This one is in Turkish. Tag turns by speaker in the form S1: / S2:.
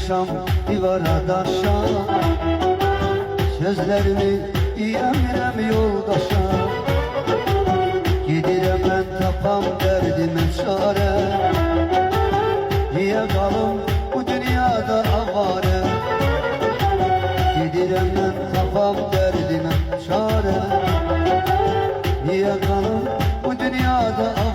S1: akşam divara daşa, sözlerimi diyemem yoldaşa. Gidirem ben tapam derdime çare, niye kalım bu dünyada avare? Gidirem ben tapam derdime çare, niye kalım bu dünyada avare?